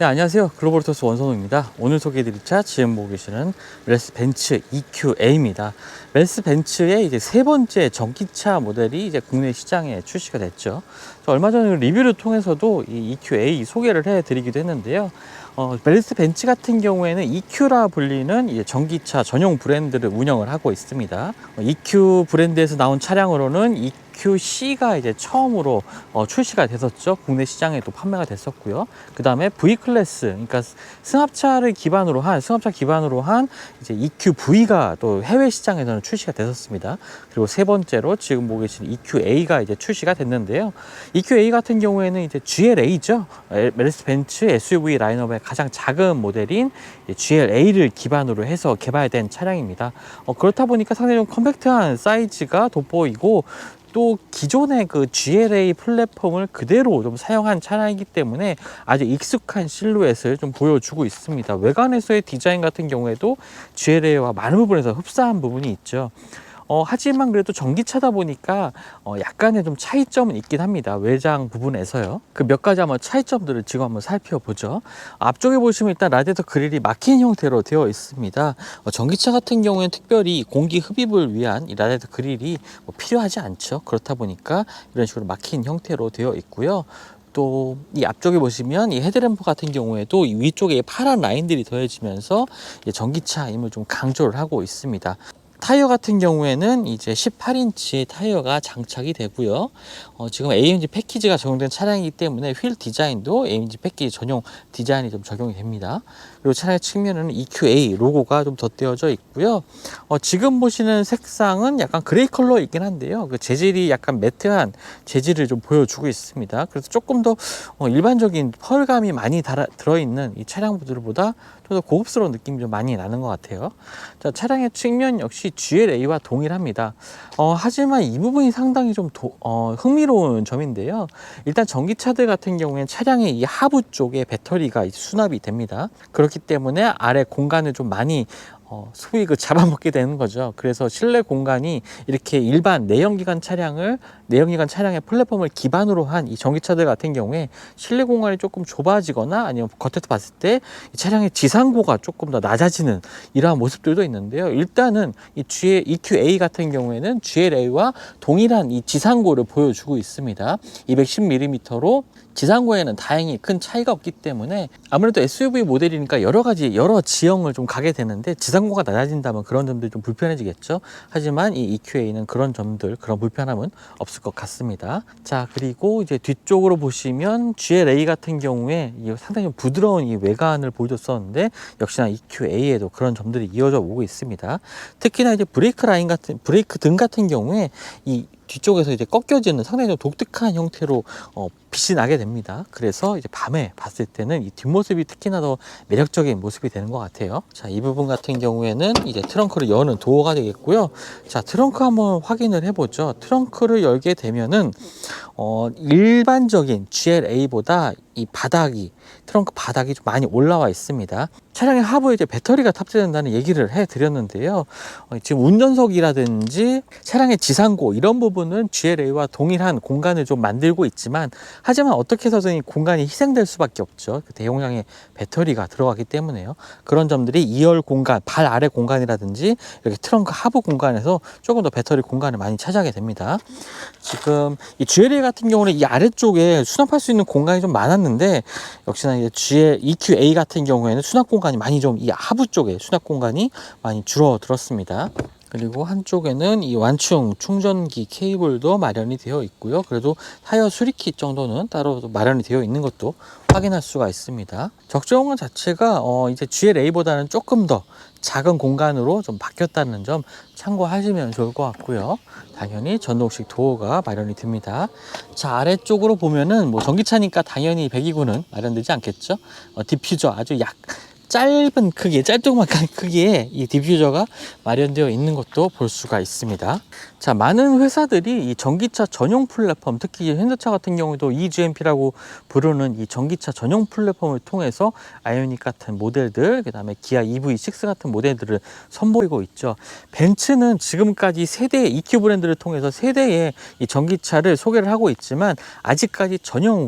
네, 안녕하세요. 글로벌토스 원선호입니다. 오늘 소개해드릴 차 지금 보고 계시는 멜스 벤츠 EQA입니다. 멜스 벤츠의 이제 세 번째 전기차 모델이 이제 국내 시장에 출시가 됐죠. 얼마 전에 리뷰를 통해서도 이 EQA 소개를 해드리기도 했는데요. 멜스 벤츠 같은 경우에는 EQ라 불리는 이제 전기차 전용 브랜드를 운영을 하고 있습니다. EQ 브랜드에서 나온 차량으로는 EQC가 이제 처음으로 출시가 됐었죠. 국내 시장에도 판매가 됐었고요. 그 다음에 V 클래스, 그러니까 승합차 기반으로 한 이제 EQV가 또 해외 시장에서는 출시가 됐었습니다. 그리고 세 번째로 지금 보고 계신 EQA가 이제 출시가 됐는데요. EQA 같은 경우에는 이제 GLA죠. 멜스 벤츠 SUV 라인업의 가장 작은 모델인 GLA를 기반으로 해서 개발된 차량입니다. 그렇다 보니까 상당히 좀 컴팩트한 사이즈가 돋보이고, 또 기존의 그 GLA 플랫폼을 그대로 좀 사용한 차량이기 때문에 아주 익숙한 실루엣을 좀 보여주고 있습니다. 외관에서의 디자인 같은 경우에도 GLA와 많은 부분에서 흡사한 부분이 있죠. 하지만 그래도 전기차다 보니까 약간의 좀 차이점은 있긴 합니다. 외장 부분에서요. 그 몇 가지 한번 차이점들을 지금 한번 살펴보죠. 앞쪽에 보시면 일단 라디에이터 그릴이 막힌 형태로 되어 있습니다. 전기차 같은 경우에는 특별히 공기 흡입을 위한 이 라디에이터 그릴이 필요하지 않죠. 그렇다 보니까 이런 식으로 막힌 형태로 되어 있고요. 또 이 앞쪽에 보시면 이 헤드램프 같은 경우에도 이 위쪽에 파란 라인들이 더해지면서 전기차임을 좀 강조를 하고 있습니다. 타이어 같은 경우에는 이제 18인치 타이어가 장착이 되고요. 지금 AMG 패키지가 적용된 차량이기 때문에 휠 디자인도 AMG 패키지 전용 디자인이 좀 적용이 됩니다. 그리고 차량의 측면에는 EQA 로고가 좀 덧대어져 있고요. 지금 보시는 색상은 약간 그레이 컬러이긴 한데요. 그 재질이 약간 매트한 재질을 좀 보여주고 있습니다. 그래서 조금 더 일반적인 펄감이 많이 들어있는 이 차량 모델보다 좀 더 고급스러운 느낌이 좀 많이 나는 것 같아요. 자, 차량의 측면 역시 GLA와 동일합니다. 하지만 이 부분이 상당히 좀 흥미로운 점인데요. 일단 전기차들 같은 경우에는 차량의 이 하부 쪽에 배터리가 수납이 됩니다. 그렇기 때문에 아래 공간을 좀 많이 소위 잡아먹게 되는 거죠. 그래서 실내 공간이 이렇게 일반 내연기관 차량의 플랫폼을 기반으로 한 이 전기차들 같은 경우에 실내 공간이 조금 좁아지거나 아니면 겉에서 봤을 때 이 차량의 지상고가 조금 더 낮아지는 이러한 모습들도 있는데요. 일단은 이 EQA 같은 경우에는 GLA와 동일한 이 지상고를 보여주고 있습니다. 210mm로 지상고에는 다행히 큰 차이가 없기 때문에 아무래도 SUV 모델이니까 여러 지형을 좀 가게 되는데 지상고가 낮아진다면 그런 점들이 좀 불편해지겠죠. 하지만 이 EQA는 그런 불편함은 없을 것 같습니다. 자, 그리고 이제 뒤쪽으로 보시면 GLA 같은 경우에 상당히 부드러운 이 외관을 보여줬었는데 역시나 EQA에도 그런 점들이 이어져 오고 있습니다. 특히나 이제 브레이크 등 같은 경우에 이 뒤쪽에서 이제 꺾여지는 상당히 좀 독특한 형태로 빛이 나게 됩니다. 그래서 이제 밤에 봤을 때는 이 뒷모습이 특히나 더 매력적인 모습이 되는 것 같아요. 자, 이 부분 같은 경우에는 이제 트렁크를 여는 도어가 되겠고요. 자, 트렁크 한번 확인을 해보죠. 트렁크를 열게 되면은 일반적인 GLA보다 이 트렁크 바닥이 좀 많이 올라와 있습니다. 차량의 하부에 이제 배터리가 탑재된다는 얘기를 해드렸는데요. 지금 운전석이라든지 차량의 지상고 이런 부분은 GLA와 동일한 공간을 좀 만들고 있지만, 하지만 어떻게 해서든 이 공간이 희생될 수밖에 없죠. 그 대용량의 배터리가 들어가기 때문에요. 그런 점들이 2열 공간, 발 아래 공간이라든지 이렇게 트렁크 하부 공간에서 조금 더 배터리 공간을 많이 차지하게 됩니다. 지금 이 GLA 같은 경우는 이 아래쪽에 수납할 수 있는 공간이 좀 많았는데, 역시나 이제 EQA 같은 경우에는 수납 공간이 많이 좀 이 하부 쪽에 수납 공간이 많이 줄어들었습니다. 그리고 한쪽에는 이 완충 충전기 케이블도 마련이 되어 있고요. 그래도 타이어 수리킷 정도는 따로 마련이 되어 있는 것도 확인할 수가 있습니다. 적재공간 자체가 이제 GLA보다는 조금 더 작은 공간으로 좀 바뀌었다는 점 참고하시면 좋을 것 같고요. 당연히 전동식 도어가 마련이 됩니다. 자, 아래쪽으로 보면은 전기차니까 당연히 배기구는 마련되지 않겠죠. 디퓨저 짧은 크기, 짤뚱만한 크기의 이 디퓨저가 마련되어 있는 것도 볼 수가 있습니다. 자, 많은 회사들이 이 전기차 전용 플랫폼, 특히 현대차 같은 경우도 eGMP라고 부르는 이 전기차 전용 플랫폼을 통해서 아이오닉 같은 모델들, 그 다음에 기아 EV6 같은 모델들을 선보이고 있죠. 벤츠는 지금까지 세대의 EQ 브랜드를 통해서 세대의 이 전기차를 소개를 하고 있지만 아직까지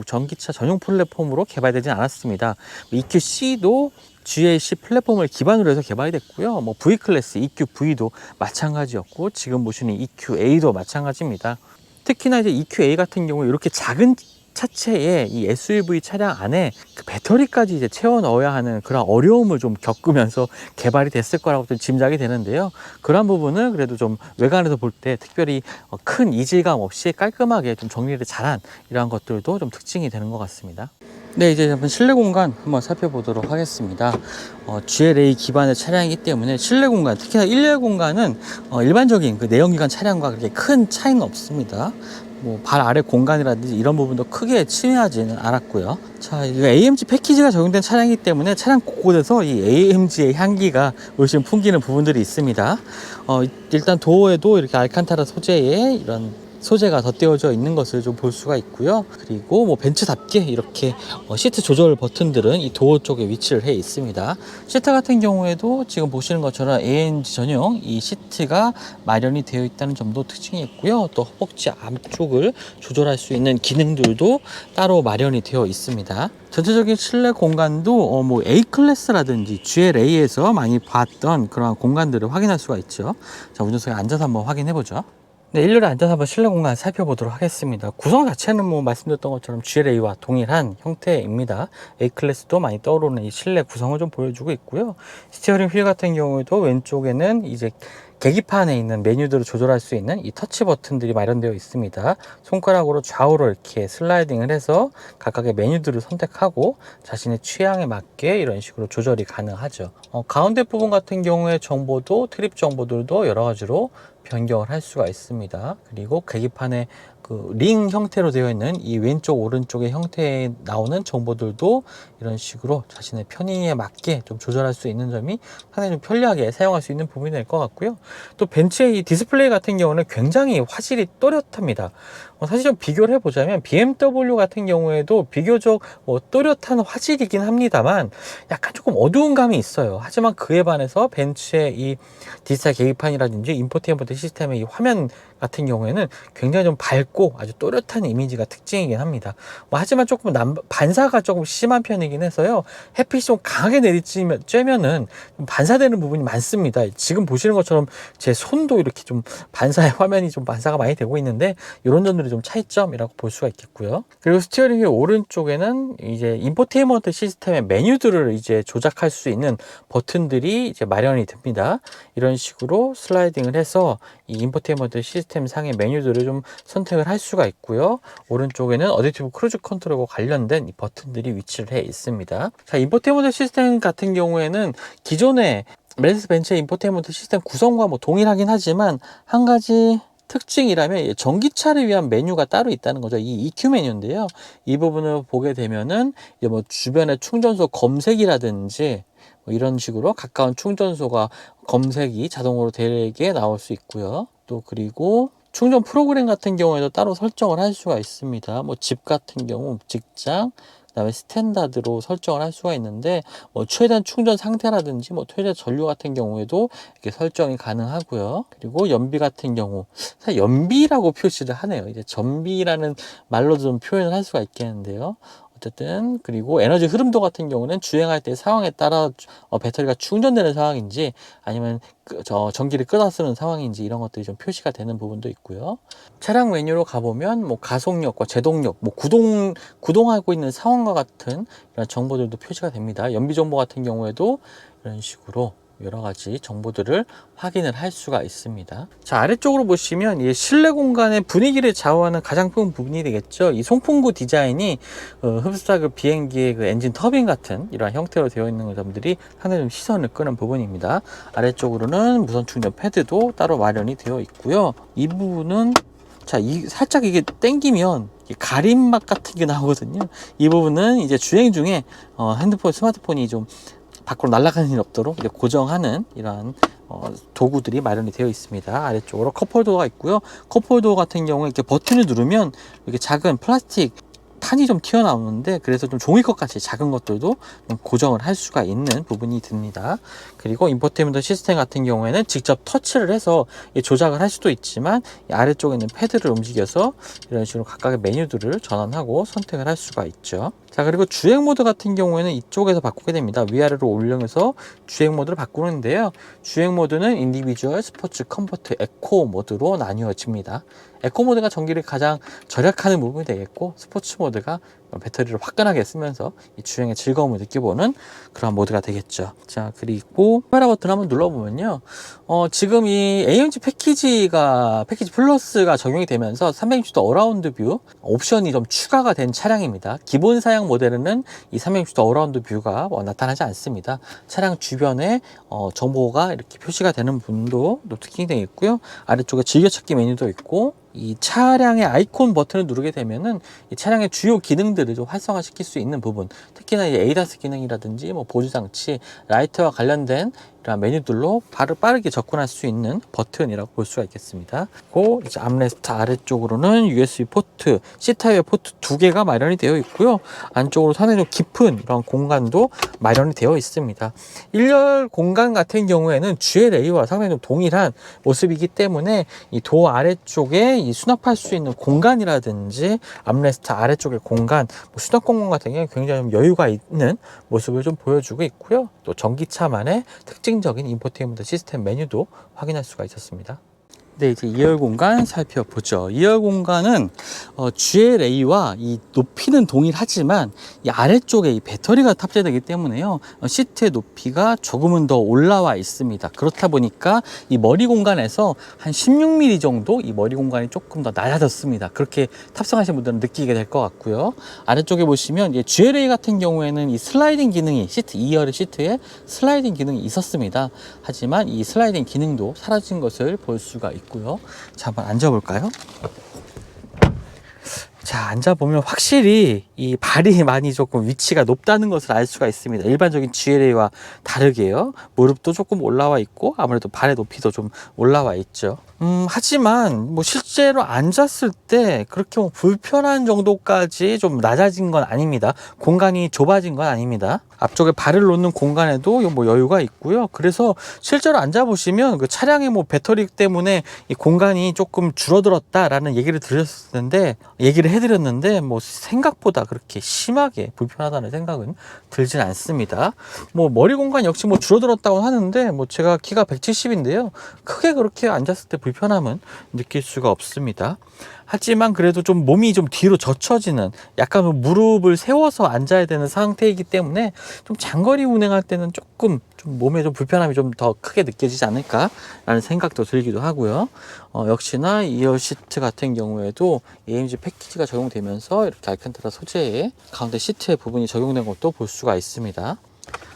전기차 전용 플랫폼으로 개발되진 않았습니다. EQC도 GLC 플랫폼을 기반으로 해서 개발이 됐고요. 뭐 V클래스, EQV도 마찬가지였고, 지금 보시는 EQA도 마찬가지입니다. 특히나 이제 EQA 같은 경우 이렇게 작은 차체의 이 SUV 차량 안에 그 배터리까지 이제 채워 넣어야 하는 그런 어려움을 좀 겪으면서 개발이 됐을 거라고 좀 짐작이 되는데요. 그런 부분은 그래도 좀 외관에서 볼 때 특별히 큰 이질감 없이 깔끔하게 좀 정리를 잘한 이러한 것들도 좀 특징이 되는 것 같습니다. 네, 이제 한번 실내 공간 한번 살펴보도록 하겠습니다. GLA 기반의 차량이기 때문에 실내 공간, 특히나 1열 공간은 일반적인 그 내연기관 차량과 그렇게 큰 차이는 없습니다. 뭐 발 아래 공간이라든지 이런 부분도 크게 침해하지는 않았고요. 자, 이거 AMG 패키지가 적용된 차량이기 때문에 차량 곳곳에서 이 AMG의 향기가 훨씬 풍기는 부분들이 있습니다. 일단 도어에도 이렇게 알칸타라 소재의 이런 소재가 덧대어져 있는 것을 좀 볼 수가 있고요. 그리고 뭐 벤츠답게 이렇게 시트 조절 버튼들은 이 도어 쪽에 위치를 해 있습니다. 시트 같은 경우에도 지금 보시는 것처럼 AMG 전용 이 시트가 마련이 되어 있다는 점도 특징이 있고요. 또 허벅지 앞쪽을 조절할 수 있는 기능들도 따로 마련이 되어 있습니다. 전체적인 실내 공간도 뭐 A클래스라든지 GLA에서 많이 봤던 그런 공간들을 확인할 수가 있죠. 자, 운전석에 앉아서 한번 확인해 보죠. 네, 일렬에 앉아서 한번 실내 공간 살펴보도록 하겠습니다. 구성 자체는 뭐 말씀드렸던 것처럼 GLA와 동일한 형태입니다. A클래스도 많이 떠오르는 이 실내 구성을 좀 보여주고 있고요. 스티어링 휠 같은 경우에도 왼쪽에는 이제 계기판에 있는 메뉴들을 조절할 수 있는 이 터치 버튼들이 마련되어 있습니다. 손가락으로 좌우로 이렇게 슬라이딩을 해서 각각의 메뉴들을 선택하고 자신의 취향에 맞게 이런 식으로 조절이 가능하죠. 가운데 부분 같은 경우에 정보도 트립 정보들도 여러 가지로 변경을 할 수가 있습니다. 그리고 계기판에 그 링 형태로 되어 있는 이 왼쪽 오른쪽의 형태에 나오는 정보들도 이런 식으로 자신의 편의에 맞게 좀 조절할 수 있는 점이 상당히 좀 편리하게 사용할 수 있는 부분이 될 것 같고요. 또 벤츠의 이 디스플레이 같은 경우는 굉장히 화질이 또렷합니다. 사실 좀 비교를 해보자면 BMW 같은 경우에도 비교적 또렷한 화질이긴 합니다만 약간 조금 어두운 감이 있어요. 하지만 그에 반해서 벤츠의 이 디지털 계기판이라든지 인포테인먼트 시스템의 이 화면 같은 경우에는 굉장히 좀 밝고 아주 또렷한 이미지가 특징이긴 합니다. 하지만 조금 반사가 조금 심한 편이긴 해서요. 햇빛이 좀 강하게 내리쬐면은 반사되는 부분이 많습니다. 지금 보시는 것처럼 제 손도 이렇게 좀 반사의 화면이 좀 반사가 많이 되고 있는데 이런 점들이 좀 차이점이라고 볼 수가 있겠고요. 그리고 스티어링 휠 오른쪽에는 이제 인포테인먼트 시스템의 메뉴들을 이제 조작할 수 있는 버튼들이 이제 마련이 됩니다. 이런 식으로 슬라이딩을 해서 이 인포테인먼트 시스템 상의 메뉴들을 좀 선택을 할 수가 있고요. 오른쪽에는 어댑티브 크루즈 컨트롤과 관련된 이 버튼들이 위치를 해 있습니다. 자, 인포테인먼트 시스템 같은 경우에는 기존의 메르세데스 벤츠의 인포테인먼트 시스템 구성과 뭐 동일하긴 하지만 한 가지 특징이라면 전기차를 위한 메뉴가 따로 있다는 거죠. 이 EQ 메뉴인데요. 이 부분을 보게 되면은 이제 뭐 주변의 충전소 검색이라든지 뭐 이런 식으로 가까운 충전소가 검색이 자동으로 되게 나올 수 있고요. 또 그리고 충전 프로그램 같은 경우에도 따로 설정을 할 수가 있습니다. 뭐 집 같은 경우 직장, 그다음에 스탠다드로 설정을 할 수가 있는데 뭐 최대한 충전 상태라든지 뭐 최대 전류 같은 경우에도 이렇게 설정이 가능하고요. 그리고 연비 같은 경우 사실 연비라고 표시를 하네요. 이제 전비라는 말로도 좀 표현을 할 수가 있겠는데요. 어쨌든 그리고 에너지 흐름도 같은 경우는 주행할 때 상황에 따라 배터리가 충전되는 상황인지 아니면 전기를 끊어 쓰는 상황인지 이런 것들이 좀 표시가 되는 부분도 있고요. 차량 메뉴로 가보면 뭐 가속력과 제동력, 뭐 구동하고 있는 상황과 같은 이런 정보들도 표시가 됩니다. 연비 정보 같은 경우에도 이런 식으로 여러 가지 정보들을 확인을 할 수가 있습니다. 자, 아래쪽으로 보시면 이 실내 공간의 분위기를 좌우하는 가장 큰 부분이 되겠죠. 이 송풍구 디자인이 흡사그 비행기의 그 엔진 터빈 같은 이러한 형태로 되어 있는 점들이 상당히 좀 시선을 끄는 부분입니다. 아래쪽으로는 무선 충전 패드도 따로 마련이 되어 있고요. 이 부분은 자, 살짝 이게 당기면 가림막 같은 게 나오거든요. 이 부분은 이제 주행 중에 스마트폰이 좀 밖으로 날아가는 일이 없도록 이제 고정하는 이러한 도구들이 마련이 되어 있습니다. 아래쪽으로 컵홀더가 있고요. 컵홀더 같은 경우에 이렇게 버튼을 누르면 이렇게 작은 플라스틱 판이 좀 튀어나오는데, 그래서 좀 종이컵 같이 작은 것들도 좀 고정을 할 수가 있는 부분이 듭니다. 그리고 인포테인먼트 시스템 같은 경우에는 직접 터치를 해서 조작을 할 수도 있지만, 이 아래쪽에 있는 패드를 움직여서 이런 식으로 각각의 메뉴들을 전환하고 선택을 할 수가 있죠. 자, 그리고 주행 모드 같은 경우에는 이쪽에서 바꾸게 됩니다. 위아래로 올려서 주행 모드를 바꾸는데요. 주행 모드는 인디비주얼, 스포츠, 컴포트, 에코 모드로 나뉘어집니다. 에코 모드가 전기를 가장 절약하는 부분이 되겠고, 스포츠 모드가 배터리를 화끈하게 쓰면서 이 주행의 즐거움을 느껴보는 그런 모드가 되겠죠. 자, 그리고 카메라 버튼 한번 눌러보면요. 지금 이 AMG 패키지 플러스가 적용이 되면서 360도 어라운드 뷰 옵션이 좀 추가가 된 차량입니다. 기본 사양 모델에는 이 360도 어라운드 뷰가 나타나지 않습니다. 차량 주변에 정보가 이렇게 표시가 되는 부분도 특징이 되어 있고요. 아래쪽에 즐겨찾기 메뉴도 있고, 이 차량의 아이콘 버튼을 누르게 되면은 이 차량의 주요 기능들을 좀 활성화시킬 수 있는 부분, 특히나 이 ADAS 기능이라든지 보조장치, 라이트와 관련된 이런 메뉴들로 빠르게 접근할 수 있는 버튼이라고 볼 수가 있겠습니다. 그리고 이제 암레스트 아래쪽으로는 USB 포트, C타입의 포트 2개가 마련이 되어 있고요. 안쪽으로 상당히 좀 깊은 이런 공간도 마련이 되어 있습니다. 1열 공간 같은 경우에는 GLA와 상당히 좀 동일한 모습이기 때문에 이 도어 아래쪽에 이 수납할 수 있는 공간이라든지 암레스트 아래쪽의 공간, 수납 공간 같은 경우에 굉장히 좀 여유가 있는 모습을 좀 보여주고 있고요. 또 전기차만의 특징적인 인포테인먼트 시스템 메뉴도 확인할 수가 있었습니다. 네, 이제 2열 공간 살펴보죠. 2열 공간은 GLA와 이 높이는 동일하지만 이 아래쪽에 이 배터리가 탑재되기 때문에요, 시트의 높이가 조금은 더 올라와 있습니다. 그렇다 보니까 이 머리 공간에서 한 16mm 정도 이 머리 공간이 조금 더 낮아졌습니다. 그렇게 탑승하신 분들은 느끼게 될 것 같고요. 아래쪽에 보시면 GLA 같은 경우에는 이 슬라이딩 기능이 2열의 시트에 슬라이딩 기능이 있었습니다. 하지만 이 슬라이딩 기능도 사라진 것을 볼 수가 있고요. 자, 한번 앉아볼까요? 자, 앉아보면 확실히 이 발이 많이 조금 위치가 높다는 것을 알 수가 있습니다. 일반적인 GLA와 다르게요. 무릎도 조금 올라와 있고, 아무래도 발의 높이도 좀 올라와 있죠. 하지만 실제로 앉았을 때 그렇게 불편한 정도까지 좀 낮아진 건 아닙니다. 공간이 좁아진 건 아닙니다. 앞쪽에 발을 놓는 공간에도 여유가 있고요. 그래서 실제로 앉아보시면 그 차량의 배터리 때문에 이 공간이 조금 줄어들었다라는 얘기를 해드렸는데 생각보다 그렇게 심하게 불편하다는 생각은 들진 않습니다. 머리 공간 역시 줄어들었다고 하는데 제가 키가 170인데요. 크게 그렇게 앉았을 때 불편함은 느낄 수가 없습니다. 하지만 그래도 좀 몸이 좀 뒤로 젖혀지는, 약간 무릎을 세워서 앉아야 되는 상태이기 때문에 좀 장거리 운행할 때는 조금 좀 몸에 좀 불편함이 좀 더 크게 느껴지지 않을까라는 생각도 들기도 하고요. 역시나 2열 시트 같은 경우에도 AMG 패키지가 적용되면서 이렇게 알칸타라 소재의 가운데 시트의 부분이 적용된 것도 볼 수가 있습니다.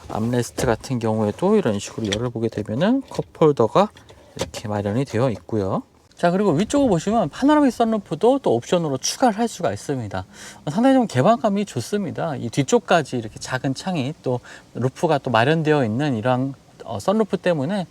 암레스트 같은 경우에도 이런 식으로 열어보게 되면은 컵홀더가 이렇게 마련이 되어 있고요. 자, 그리고 위쪽을 보시면 파노라믹 선루프도 또 옵션으로 추가를 할 수가 있습니다. 상당히 좀 개방감이 좋습니다. 이 뒤쪽까지 이렇게 작은 창이 또 루프가 또 마련되어 있는 이러한 선루프 때문에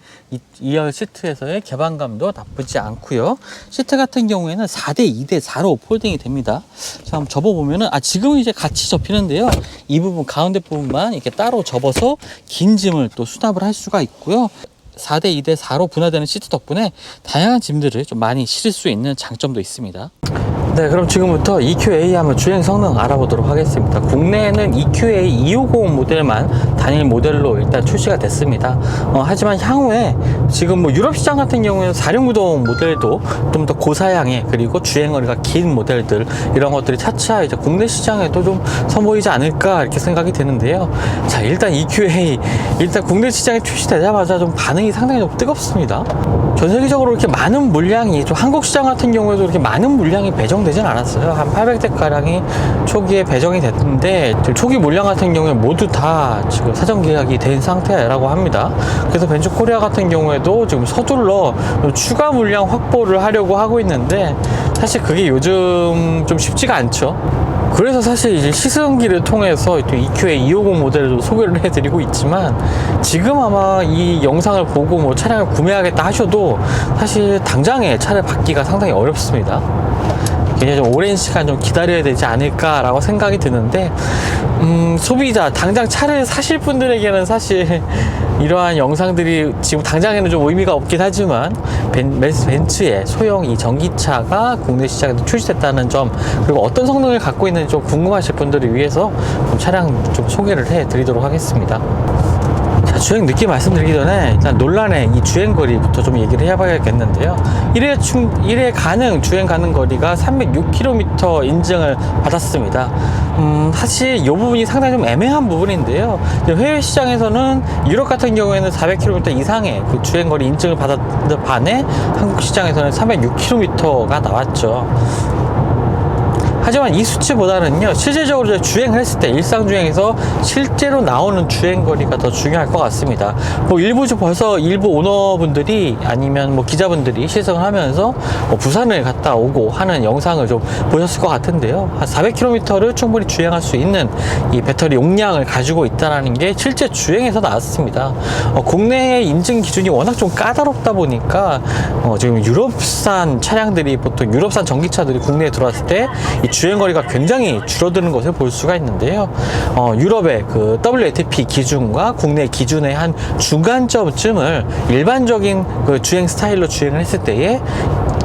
2열 시트에서의 개방감도 나쁘지 않고요. 시트 같은 경우에는 4대 2대 4로 폴딩이 됩니다. 자, 한번 접어보면은 지금은 이제 같이 접히는데요. 이 부분 가운데 부분만 이렇게 따로 접어서 긴 짐을 또 수납을 할 수가 있고요. 4대 2대 4로 분할되는 시트 덕분에 다양한 짐들을 좀 많이 실을 수 있는 장점도 있습니다. 네, 그럼 지금부터 EQA 한번 주행 성능 알아보도록 하겠습니다. 국내에는 EQA 250 모델만 단일 모델로 일단 출시가 됐습니다. 하지만 향후에 지금 유럽 시장 같은 경우에는 4륜구동 모델도 좀 더 고사양의, 그리고 주행거리가 긴 모델들, 이런 것들이 차차 이제 국내 시장에도 좀 선보이지 않을까 이렇게 생각이 드는데요. 자, 일단 EQA 국내 시장에 출시되자마자 좀 반응이 상당히 좀 뜨겁습니다. 전 세계적으로 이렇게 많은 물량이, 좀 한국 시장 같은 경우에도 이렇게 많은 물량이 배정되진 않았어요. 한 800대 가량이 초기에 배정이 됐는데, 초기 물량 같은 경우에 모두 다 지금 사전 계약이 된 상태라고 합니다. 그래서 벤츠코리아 같은 경우에도 지금 서둘러 추가 물량 확보를 하려고 하고 있는데, 사실 그게 요즘 좀 쉽지가 않죠. 그래서 사실 이제 시승기를 통해서 또 EQA 250 모델을 좀 소개를 해드리고 있지만, 지금 아마 이 영상을 보고 뭐 차량을 구매하겠다 하셔도 사실 당장에 차를 받기가 상당히 어렵습니다. 굉장히 좀 오랜 시간 좀 기다려야 되지 않을까라고 생각이 드는데, 소비자, 당장 차를 사실 분들에게는 사실 이러한 영상들이 지금 당장에는 좀 의미가 없긴 하지만, 벤츠의 소형 이 전기차가 국내 시장에 출시됐다는 점, 그리고 어떤 성능을 갖고 있는지 좀 궁금하실 분들을 위해서 좀 차량 좀 소개를 해 드리도록 하겠습니다. 자, 주행 느낌 말씀드리기 전에 일단 논란의 이 주행거리부터 좀 얘기를 해봐야겠는데요. 1회 가능 주행 가능 거리가 306km 인증을 받았습니다. 사실 이 부분이 상당히 좀 애매한 부분인데요. 해외 시장에서는 유럽 같은 경우에는 400km 이상의 그 주행거리 인증을 받았는 반해 한국 시장에서는 306km가 나왔죠. 하지만 이 수치보다는요, 실질적으로 주행을 했을 때, 일상 주행에서 실제로 나오는 주행거리가 더 중요할 것 같습니다. 뭐 벌써 일부 오너분들이 아니면 뭐 기자분들이 시승을 하면서 뭐 부산을 갔다 오고 하는 영상을 좀 보셨을 것 같은데요. 한 400km를 충분히 주행할 수 있는 이 배터리 용량을 가지고 있다는 게 실제 주행에서 나왔습니다. 국내의 인증 기준이 워낙 좀 까다롭다 보니까 지금 유럽산 차량들이, 보통 유럽산 전기차들이 국내에 들어왔을 때 이 주행거리가 굉장히 줄어드는 것을 볼 수가 있는데요. 유럽의 그 WLTP 기준과 국내 기준의 한 중간점을 일반적인 그 주행 스타일로 주행을 했을 때에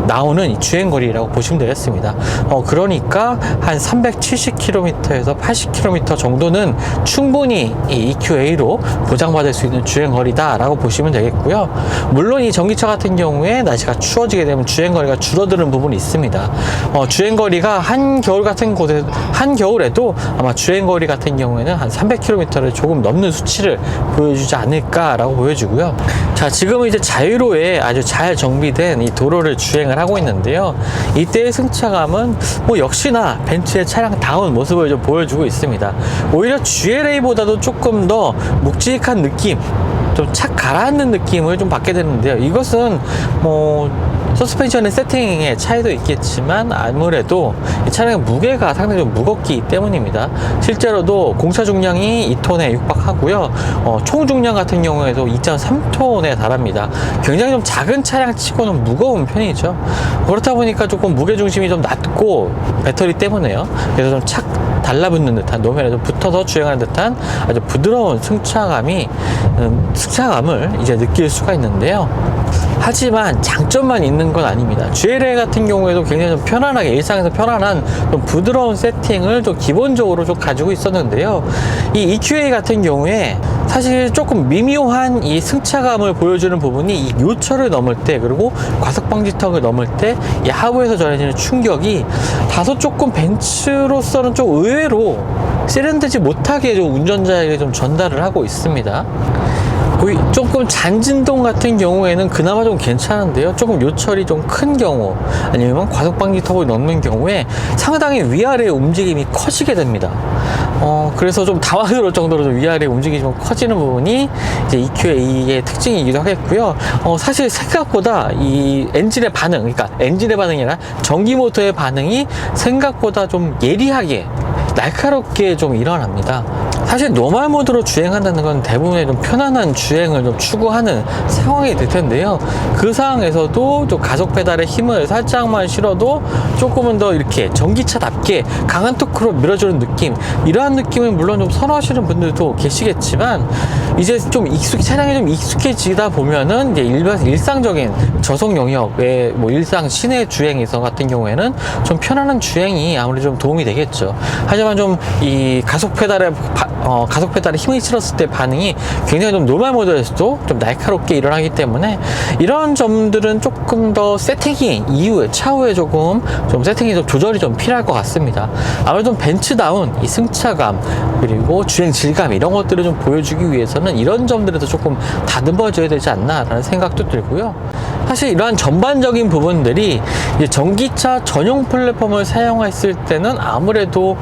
나오는 이 주행거리라고 보시면 되겠습니다. 그러니까 한 370km에서 80km 정도는 충분히 이 EQA로 보장받을 수 있는 주행거리다 라고 보시면 되겠고요. 물론 이 전기차 같은 경우에 날씨가 추워지게 되면 주행거리가 줄어드는 부분이 있습니다. 주행거리가 한겨울에도 아마 주행거리 같은 경우에는 한 300km를 조금 넘는 수치를 보여주지 않을까 라고 보여지고요. 자, 지금은 이제 자유로에 아주 잘 정비된 이 도로를 주행을 하고 있는데요. 이때의 승차감은 뭐 역시나 벤츠의 차량다운 모습을 좀 보여주고 있습니다. 오히려 GLA보다도 조금 더 묵직한 느낌, 좀 착 가라앉는 느낌을 좀 받게 되는데요. 이것은 뭐 서스펜션의 세팅의 차이도 있겠지만 아무래도 이 차량의 무게가 상당히 좀 무겁기 때문입니다. 실제로도 공차 중량이 2톤에 육박하고요. 총 중량 같은 경우에도 2.3톤에 달합니다. 굉장히 좀 작은 차량 치고는 무거운 편이죠. 그렇다 보니까 조금 무게중심이 좀 낮고, 배터리 때문에요. 그래서 좀 착 달라붙는 듯한, 노면에 좀 붙어서 주행하는 듯한 아주 부드러운 승차감을 이제 느낄 수가 있는데요. 하지만 장점만 있는 건 아닙니다. GLA 같은 경우에도 굉장히 좀 편안하게, 일상에서 편안한 좀 부드러운 세팅을 좀 기본적으로 좀 가지고 있었는데요. 이 EQA 같은 경우에 사실 조금 미묘한 이 승차감을 보여주는 부분이 이 요철을 넘을 때, 그리고 과속방지턱을 넘을 때 이 하부에서 전해지는 충격이 다소 조금 벤츠로서는 좀 의외로 세련되지 못하게 좀 운전자에게 좀 전달을 하고 있습니다. 조금 잔진동 같은 경우에는 그나마 좀 괜찮은데요. 조금 요철이 좀 큰 경우, 아니면 과속방지턱을 넘는 경우에 상당히 위아래 움직임이 커지게 됩니다. 그래서 좀 당황스러울 정도로 좀 위아래 움직임이 좀 커지는 부분이 이제 EQA의 특징이기도 하겠고요. 사실 생각보다 이 엔진의 반응, 그러니까 엔진의 반응이 아니라 전기 모터의 반응이 생각보다 좀 예리하게, 날카롭게 좀 일어납니다. 사실 노멀 모드로 주행한다는 건 대부분의 좀 편안한 주행을 좀 추구하는 상황이 될 텐데요. 그 상황에서도 좀 가속 페달에 힘을 살짝만 실어도 조금은 더 이렇게 전기차답게 강한 토크로 밀어주는 느낌, 이러한 느낌을 물론 좀 선호하시는 분들도 계시겠지만, 이제 좀 차량에 좀 익숙해지다 보면은 이제 일상적인 저속 영역의 뭐 일상 시내 주행에서 같은 경우에는 좀 편안한 주행이 아무래도 좀 도움이 되겠죠. 하지만 좀 이 가속 페달에 힘을 실었을 때 반응이 굉장히 좀 노멀 모드에서도 좀 날카롭게 일어나기 때문에, 이런 점들은 조금 더 세팅이 차후에 조금 좀 세팅이 좀 조절이 좀 필요할 것 같습니다. 아무래도 좀 벤츠다운 이 승차감, 그리고 주행 질감, 이런 것들을 좀 보여주기 위해서는 이런 점들에서 조금 다듬어져야 되지 않나 라는 생각도 들고요. 사실 이러한 전반적인 부분들이 이제 전기차 전용 플랫폼을 사용했을 때는 아무래도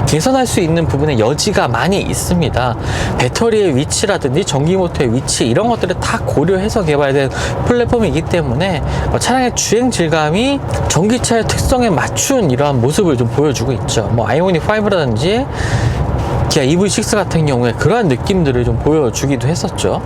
개선할 수 있는 부분의 여지가 많이 있습니다. 배터리의 위치라든지 전기모터의 위치 이런 것들을 다 고려해서 개발된 플랫폼이기 때문에 차량의 주행 질감이 전기차의 특성에 맞춘 이러한 모습을 좀 보여주고 있죠. 뭐 아이오닉 5라든지 기아 EV6 같은 경우에 그러한 느낌들을 좀 보여주기도 했었죠.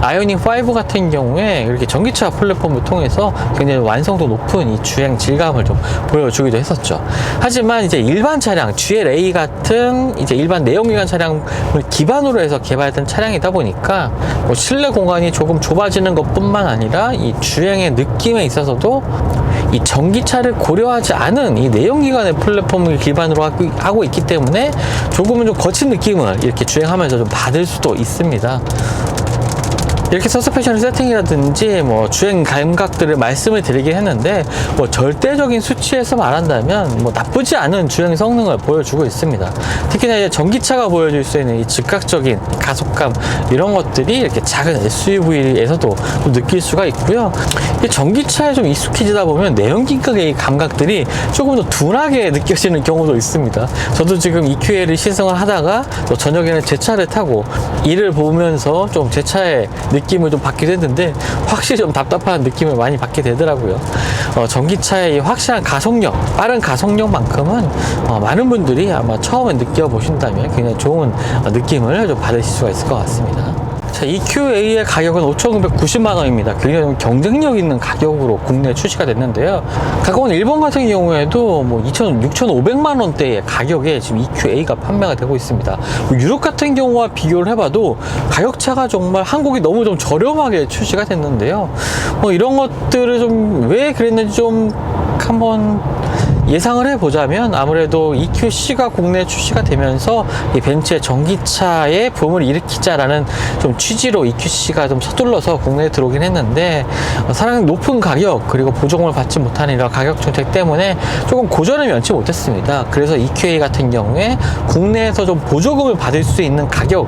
아이오닉 5 같은 경우에 이렇게 전기차 플랫폼을 통해서 굉장히 완성도 높은 이 주행 질감을 좀 보여주기도 했었죠. 하지만 이제 일반 차량, GLA 같은 이제 일반 내연기관 차량을 기반으로 해서 개발된 차량이다 보니까 뭐 실내 공간이 조금 좁아지는 것뿐만 아니라 이 주행의 느낌에 있어서도 이 전기차를 고려하지 않은 이 내연기관의 플랫폼을 기반으로 하고 있기 때문에 조금은 좀 거친 느낌을 이렇게 주행하면서 좀 받을 수도 있습니다. 이렇게 서스펜션 세팅이라든지 뭐 주행 감각들을 말씀을 드리긴 했는데 뭐 절대적인 수치에서 말한다면 뭐 나쁘지 않은 주행 성능을 보여주고 있습니다. 특히나 이제 전기차가 보여줄 수 있는 이 즉각적인 가속감 이런 것들이 이렇게 작은 SUV에서도 좀 느낄 수가 있고요. 전기차에 좀 익숙해지다 보면 내연기관의 감각들이 조금 더 둔하게 느껴지는 경우도 있습니다. 저도 지금 EQA를 시승을 하다가 또 저녁에는 제 차를 타고 이를 보면서 좀 제 차의 느낌을 좀 받기도 했는데 확실히 좀 답답한 느낌을 많이 받게 되더라고요. 전기차의 이 확실한 가속력, 빠른 가속력만큼은 많은 분들이 아마 처음에 느껴보신다면 굉장히 좋은 느낌을 좀 받으실 수가 있을 것 같습니다. 자, EQA의 가격은 5,990만 원입니다. 굉장히 좀 경쟁력 있는 가격으로 국내에 출시가 됐는데요. 가까운 일본 같은 경우에도 뭐 6,500만 원대의 가격에 지금 EQA가 판매가 되고 있습니다. 유럽 같은 경우와 비교를 해봐도 가격차가 정말 한국이 너무 좀 저렴하게 출시가 됐는데요. 이런 것들을 좀 왜 그랬는지 좀 한번 예상을 해보자면 아무래도 EQC가 국내에 출시가 되면서 이 벤츠의 전기차에 붐을 일으키자라는 좀 취지로 EQC가 좀 서둘러서 국내에 들어오긴 했는데 상당히 높은 가격 그리고 보조금을 받지 못하는 이런 가격 정책 때문에 조금 고전을 면치 못했습니다. 그래서 EQA 같은 경우에 국내에서 좀 보조금을 받을 수 있는 가격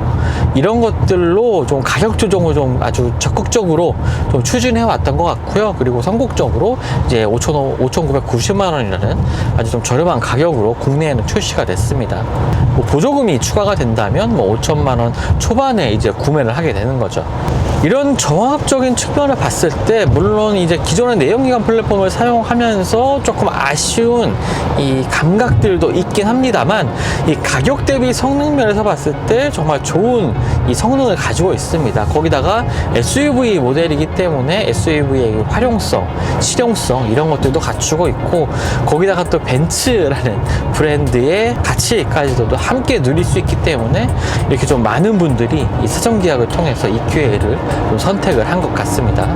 이런 것들로 좀 가격 조정을 좀 아주 적극적으로 좀 추진해 왔던 것 같고요. 그리고 선곡적으로 이제 5,990만 원이라는 아주 좀 저렴한 가격으로 국내에는 출시가 됐습니다. 뭐 보조금이 추가가 된다면 뭐 5천만 원 초반에 이제 구매를 하게 되는 거죠. 이런 정합적인 측면을 봤을 때 물론 이제 기존의 내연기관 플랫폼을 사용하면서 조금 아쉬운 이 감각들도 있긴 합니다만 이 가격 대비 성능 면에서 봤을 때 정말 좋은 이 성능을 가지고 있습니다. 거기다가 SUV 모델이기 때문에 SUV의 활용성, 실용성 이런 것들도 갖추고 있고 거기다가 또 벤츠라는 브랜드의 가치까지도 함께 누릴 수 있기 때문에 이렇게 좀 많은 분들이 이 사전 계약을 통해서 EQA를 좀 선택을 한 것 같습니다.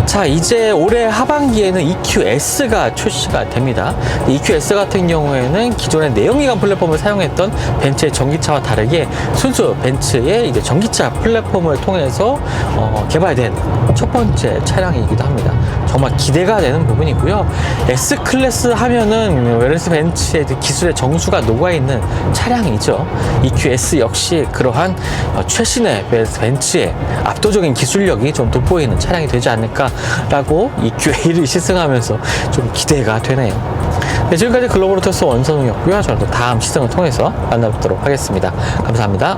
자, 이제 올해 하반기에는 EQS가 출시가 됩니다. EQS 같은 경우에는 기존의 내연기관 플랫폼을 사용했던 벤츠의 전기차와 다르게 순수 벤츠의 이제 전기차 플랫폼을 통해서 개발된 첫 번째 차량이기도 합니다. 정말 기대가 되는 부분이고요. S클래스 하면은 웰스 벤츠의 기술의 정수가 녹아있는 차량이죠. EQS 역시 그러한 최신의 웰스 벤츠의 압도적인 기술력이 좀 돋보이는 차량이 되지 않을까라고 EQA를 시승하면서 좀 기대가 되네요. 네, 지금까지 글로벌 오토스 원선웅이었고요. 저는 또 다음 시승을 통해서 만나뵙도록 하겠습니다. 감사합니다.